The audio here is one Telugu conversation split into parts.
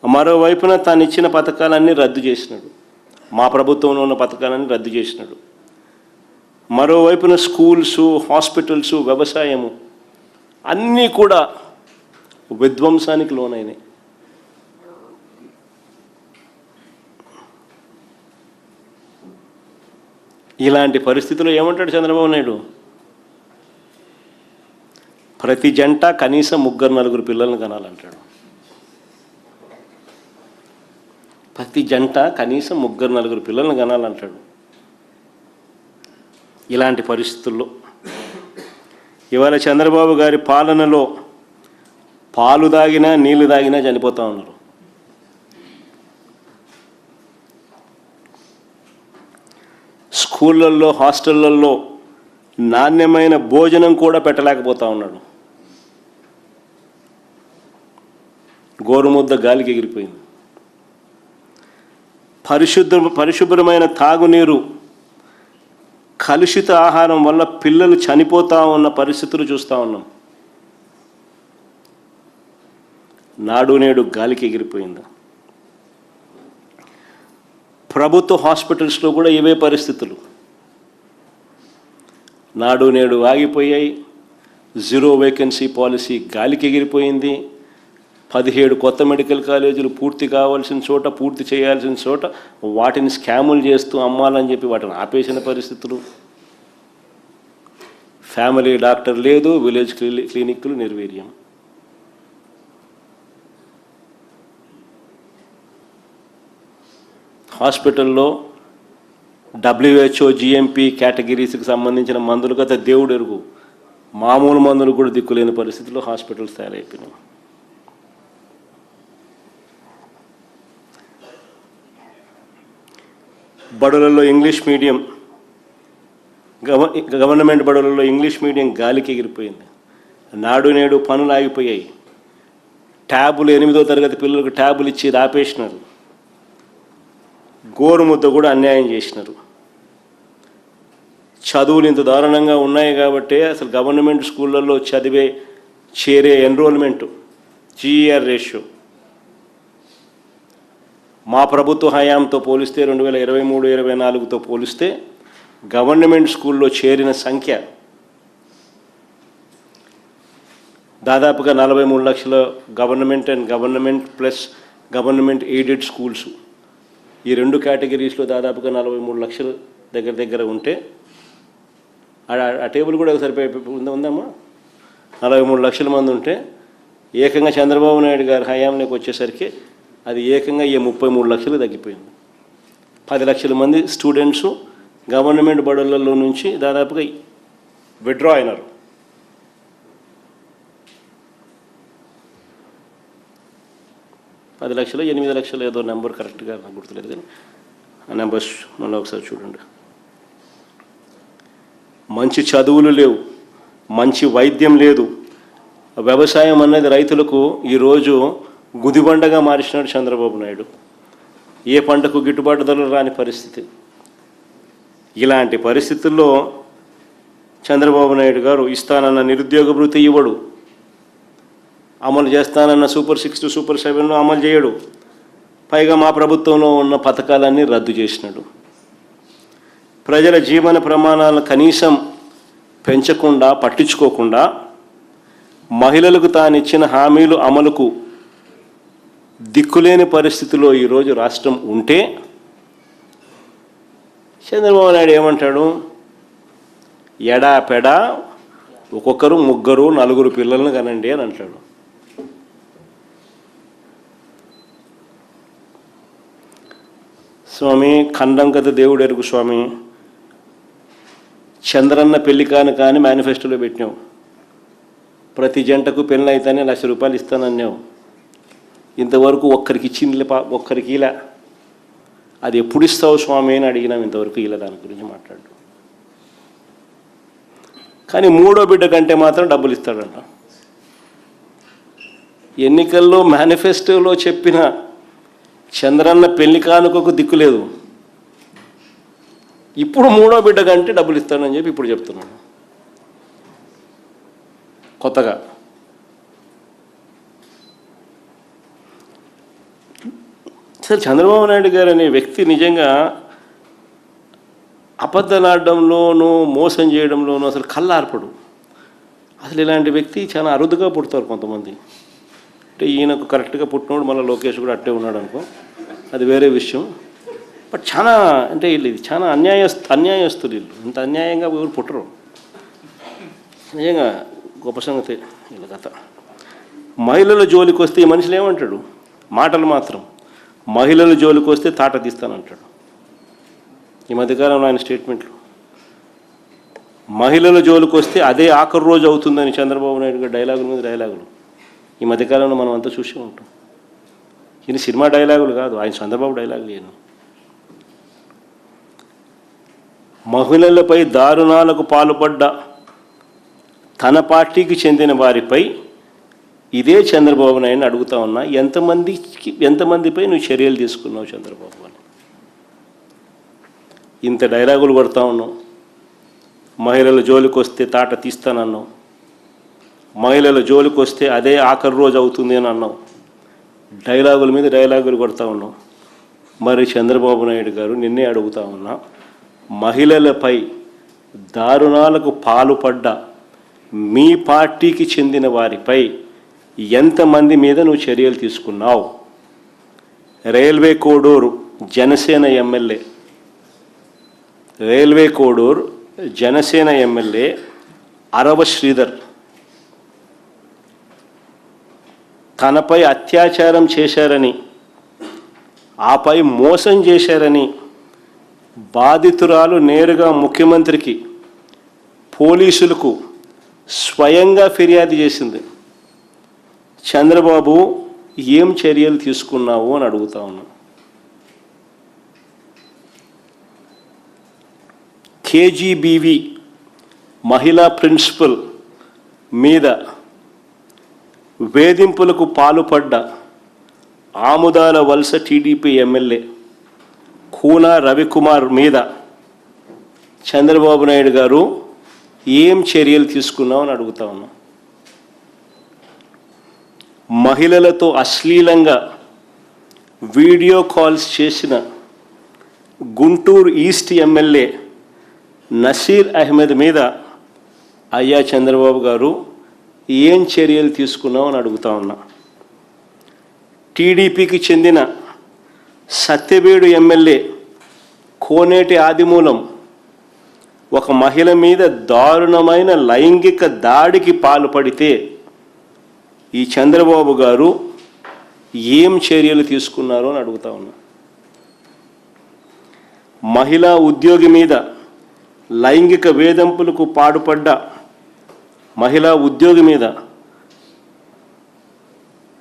మరోవైపున తాను ఇచ్చిన పథకాలన్నీ రద్దు చేసినాడు. మా ప్రభుత్వంలో ఉన్న పథకాలన్నీ రద్దు చేసినాడు. మరోవైపున స్కూల్సు, హాస్పిటల్సు, వ్యవసాయము అన్నీ కూడా విధ్వంసానికి లోనైనాయి. ఇలాంటి పరిస్థితుల్లో ఏమంటాడు చంద్రబాబు నాయుడు? ప్రతి జంట కనీసం 3-4 పిల్లలను కనాలంటాడు. ప్రతి జంట కనీసం 3-4 పిల్లలను కనాలంటాడు. ఇలాంటి పరిస్థితుల్లో ఇవాళ చంద్రబాబు గారి పాలనలో పాలు తాగినా నీళ్లు తాగినా చనిపోతూ ఉన్నారు. స్కూళ్ళల్లో, హాస్టళ్ళల్లో నాణ్యమైన భోజనం కూడా పెట్టలేకపోతా ఉన్నాడు. గోరుముద్ద గాలికి ఎగిరిపోయింది. పరిశుభ్రమైన తాగునీరు, కలుషిత ఆహారం వల్ల పిల్లలు చనిపోతూ ఉన్న పరిస్థితులు చూస్తూ ఉన్నాం. నాడు నేడు గాలికి ఎగిరిపోయింది. ప్రభుత్వ హాస్పిటల్స్లో కూడా ఇవే పరిస్థితులు. నాడు నేడు ఆగిపోయాయి. 0 వేకెన్సీ పాలసీ గాలికి ఎగిరిపోయింది. 17 కొత్త మెడికల్ కాలేజీలు పూర్తి కావాల్సిన చోట, పూర్తి చేయాల్సిన చోట వాటిని స్కాములు చేస్తూ అమ్మాలని చెప్పి వాటిని ఆపేసిన పరిస్థితులు. ఫ్యామిలీ డాక్టర్ లేదు, విలేజ్ క్లినిక్లు నిర్వీర్యం. హాస్పిటల్లో WHO, GMP కేటగిరీస్కి సంబంధించిన మందులు కదా దేవుడు ఎరుగు, మామూలు మందులు కూడా దిక్కులేని పరిస్థితుల్లో హాస్పిటల్స్ తయారైపోయినాయి. బడులలో ఇంగ్లీష్ మీడియం, గవర్నమెంట్ బడులలో ఇంగ్లీష్ మీడియం గాలికి ఎగిరిపోయింది. నాడు నేడు పనులు ఆగిపోయాయి. ట్యాబులు 8వ తరగతి పిల్లలకు ట్యాబులు ఇచ్చి ఆపేసినారు. గోరుముద్ద కూడా అన్యాయం చేసినారు. చదువులు ఇంత దారుణంగా ఉన్నాయి కాబట్టి అసలు గవర్నమెంట్ స్కూళ్ళల్లో చేరే ఎన్రోల్మెంటు, GER రేషియో మా ప్రభుత్వ హయాంతో పోలిస్తే 2023-24తో పోలిస్తే గవర్నమెంట్ స్కూల్లో చేరిన సంఖ్య దాదాపుగా 43 లక్షల government and government plus government aided schools, ఈ 2 కేటగిరీస్లో దాదాపుగా 43 లక్షలు దగ్గర ఉంటే ఆ టేబుల్ కూడా సరిపోయి ఉందమ్మా. 43 లక్షల మంది ఉంటే ఏకంగా చంద్రబాబు నాయుడు గారి హయాంలోకి వచ్చేసరికి అది ఏకంగా 33 లక్షలు తగ్గిపోయింది. 10 లక్షల మంది స్టూడెంట్సు గవర్నమెంట్ బడులలో నుంచి దాదాపుగా విత్డ్రా అయినారు. పది లక్షలు 8 లక్షలు ఏదో నెంబర్ కరెక్ట్గా నాకు గుర్తులేదు, కానీ ఆ నెంబర్స్ మళ్ళీ ఒకసారి చూడండి. మంచి చదువులు లేవు, మంచి వైద్యం లేదు. వ్యవసాయం అనేది రైతులకు ఈరోజు గుదిబండగా మార్చినాడు చంద్రబాబు నాయుడు. ఏ పంటకు గిట్టుబాటు ధరలు రాని పరిస్థితి. ఇలాంటి పరిస్థితుల్లో చంద్రబాబు నాయుడు గారు ఇస్తానన్న నిరుద్యోగ భృతి ఇవ్వడు, అమలు చేస్తానన్న సూపర్ 6 సూపర్ 7 అమలు చేయడు. పైగా మా ప్రభుత్వంలో ఉన్న పథకాలన్నీ రద్దు చేసినాడు. ప్రజల జీవన ప్రమాణాలను కనీసం పెంచకుండా, పట్టించుకోకుండా మహిళలకు తానిచ్చిన హామీలు అమలుకు దిక్కులేని పరిస్థితిలో ఈరోజు రాష్ట్రం ఉంటే చంద్రబాబు నాయుడు ఏమంటాడు? ఎడాపెడా ఒక్కొక్కరు 3, 4 పిల్లలను కనండి అని అంటాడు. స్వామి, ఖండం కదా దేవుడు ఎరుగు స్వామి. చంద్రన్న పెళ్లి కానీ మేనిఫెస్టోలో పెట్టినావు. ప్రతి జంటకు పెళ్ళి అయితేనే ₹1,00,000 ఇస్తానన్నావు. ఇంతవరకు ఒక్కరికి ఇలా. అది ఎప్పుడు ఇస్తావు స్వామి అని అడిగినాం. ఇంతవరకు ఇలా దాని గురించి మాట్లాడు. కానీ 3వ బిడ్డ కంటే మాత్రం డబ్బులు ఇస్తాడంట. ఎన్నికల్లో మేనిఫెస్టోలో చెప్పిన చంద్రన్న పెళ్లి కానుకకు దిక్కులేదు. ఇప్పుడు 3వ బిడ్డ కంటే డబ్బులు ఇస్తానని చెప్పి ఇప్పుడు చెప్తున్నాడు కొత్తగా. అసలు చంద్రబాబు నాయుడు గారు అనే వ్యక్తి నిజంగా అబద్ధాలాడడంలోనూ మోసం చేయడంలోనూ అసలు కళ్ళార్పడు. అసలు ఇలాంటి వ్యక్తి చాలా అరుదుగా పుడతారు కొంతమంది. అంటే ఈయనకు కరెక్ట్గా పుట్టినోడు మళ్ళీ లోకేష్ కూడా అట్టే ఉన్నాడు అనుకో, అది వేరే విషయం. బట్ చాలా అంటే వీళ్ళు ఇది చాలా అన్యాయస్తులు. వీళ్ళు ఇంత అన్యాయంగా ఎవరు పుట్టరు. నిజంగా గొప్ప సంగతి వీళ్ళ కథ. మహిళల జోలికి వస్తే ఈ మనుషులు ఏమంటాడు? మాటలు మాత్రం. మహిళల జోలికి వస్తే తాట తీస్తానంటాడు. ఈ మధ్యకాలంలో ఆయన స్టేట్మెంట్లు. మహిళల జోలికి వస్తే అదే ఆఖరి రోజు అవుతుందని చంద్రబాబు నాయుడు గారు డైలాగుల మీద డైలాగులు ఈ మధ్యకాలంలో మనం అంతా చూసే ఉంటాం. ఈయన సినిమా డైలాగులు కాదు, ఆయన చంద్రబాబు డైలాగులు. ఈయన మహిళలపై దారుణాలకు పాల్పడ్డ తన పార్టీకి చెందిన వారిపై ఇదే చంద్రబాబు నాయుడిని అడుగుతా ఉన్నా, ఎంతమందిపై నువ్వు చర్యలు తీసుకున్నావు చంద్రబాబు అని. ఇంత డైలాగులు కొడతా ఉన్నావు. మహిళల జోలికి వస్తే తాట తీస్తానన్నావు. మహిళల జోలికి వస్తే అదే ఆఖరి రోజు అవుతుంది అని అన్నావు. డైలాగుల మీద డైలాగులు కొడతా ఉన్నావు. మరి చంద్రబాబు నాయుడు గారు నిన్నే అడుగుతా ఉన్నా, మహిళలపై దారుణాలకు పాల్పడ్డ మీ పార్టీకి చెందిన వారిపై ఎంతమంది మీద నువ్వు చర్యలు తీసుకున్నావు? రైల్వే కోడూరు జనసేన ఎమ్మెల్యే అరవ శ్రీధర్ తనపై అత్యాచారం చేశారని, ఆపై మోసం చేశారని బాధితురాలు నేరుగా ముఖ్యమంత్రికి, పోలీసులకు స్వయంగా ఫిర్యాదు చేసింది. చంద్రబాబు ఏం చర్యలు తీసుకున్నావు అని అడుగుతా ఉన్నా. కేజీబీవీ మహిళా ప్రిన్సిపల్ మీద వేధింపులకు పాల్పడ్డ ఆముదాల వలస టీడీపీ ఎమ్మెల్యే కూన రవికుమార్ మీద చంద్రబాబు నాయుడు గారు ఏం చర్యలు తీసుకున్నావు అని అడుగుతా ఉన్నా. మహిళలతో అశ్లీలంగా వీడియో కాల్స్ చేసిన గుంటూరు ఈస్ట్ ఎమ్మెల్యే నసీర్ అహ్మద్ మీద అయ్యా చంద్రబాబు గారు ఏం చర్యలు తీసుకున్నావు అని అడుగుతా ఉన్నా. టీడీపీకి చెందిన సత్యవేడు ఎమ్మెల్యే కోనేటి ఆదిమూలం ఒక మహిళ మీద దారుణమైన లైంగిక దాడికి పాల్పడితే ఈ చంద్రబాబు గారు ఏం చర్యలు తీసుకున్నారు అని అడుగుతా ఉన్నా. మహిళా ఉద్యోగి మీద లైంగిక వేధింపులకు పాల్పడ్డ మహిళా ఉద్యోగి మీద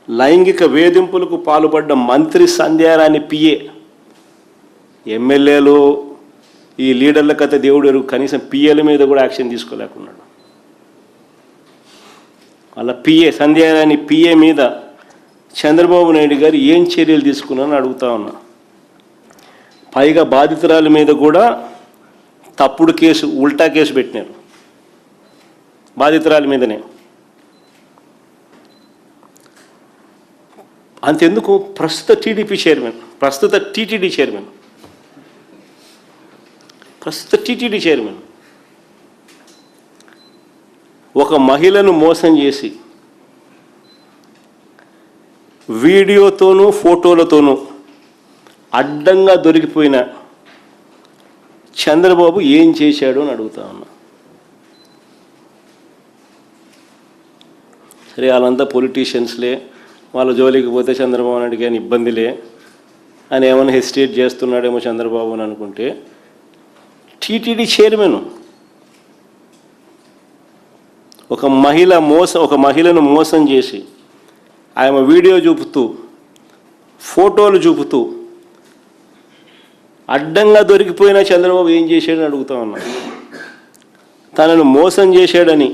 లైంగిక వేధింపులకు పాల్పడ్డ మంత్రి సంధ్యారాణి పిఏ, ఎమ్మెల్యేలు ఈ లీడర్ల కథ దేవుడు కనీసం పిఏల మీద కూడా యాక్షన్ తీసుకోలేకున్నాడు. అలా పిఏ సంధ్యారాణి పిఏ మీద చంద్రబాబు నాయుడు గారు ఏం చర్యలు తీసుకున్నారని అడుగుతా ఉన్నా. పైగా బాధితురాల మీద కూడా తప్పుడు కేసు, ఉల్టా కేసు పెట్టినారు బాధితురాల మీదనే. అంతెందుకు ప్రస్తుత టీడీపీ చైర్మన్, ప్రస్తుత టీటీడీ చైర్మన్ ఒక మహిళను మోసం చేసి వీడియోతోనూ ఫోటోలతోనూ అడ్డంగా దొరికిపోయిన చంద్రబాబు ఏం చేశాడు అని అడుగుతా ఉన్నా. సరే, వాళ్ళంతా పొలిటీషియన్స్లే, వాళ్ళ జోలికి పోతే చంద్రబాబు నాయుడికి అని ఇబ్బందిలే అని ఏమైనా హెసిటేట్ చేస్తున్నాడేమో చంద్రబాబు అని అనుకుంటే, టీటీడీ చైర్మన్ ఒక మహిళను మోసం చేసి ఆమె వీడియో చూపుతూ ఫోటోలు చూపుతూ అడ్డంగా దొరికిపోయిన చంద్రబాబు ఏం చేశాడని అడుగుతా ఉన్నా. తనను మోసం చేశాడని,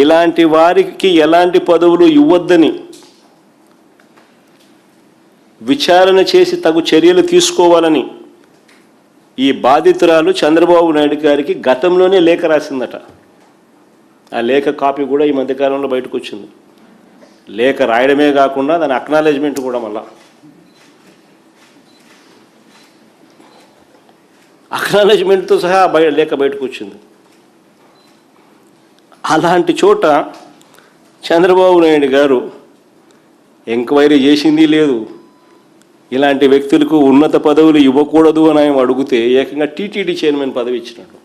ఇలాంటి వారికి ఎలాంటి పదవులు ఇవ్వద్దని విచారణ చేసి తగు చర్యలు తీసుకోవాలని ఈ బాధితురాలు చంద్రబాబు నాయుడు గారికి గతంలోనే లేఖ రాసిందట. ఆ లేఖ కాపీ కూడా ఈ మధ్యకాలంలో బయటకు వచ్చింది. లేఖ రాయడమే కాకుండా దాని అక్నాలెడ్జ్మెంట్ కూడా మళ్ళా అక్నాలెడ్జ్మెంట్తో సహా లేఖ బయటకు వచ్చింది. అలాంటి చోట చంద్రబాబు నాయుడు గారు ఎంక్వైరీ చేసింది లేదు. ఇలాంటి వ్యక్తులకు ఉన్నత పదవులు ఇవ్వకూడదు అని ఆయన అడిగితే ఏకంగా టీటీడీ చైర్మన్ పదవి ఇచ్చినాడు.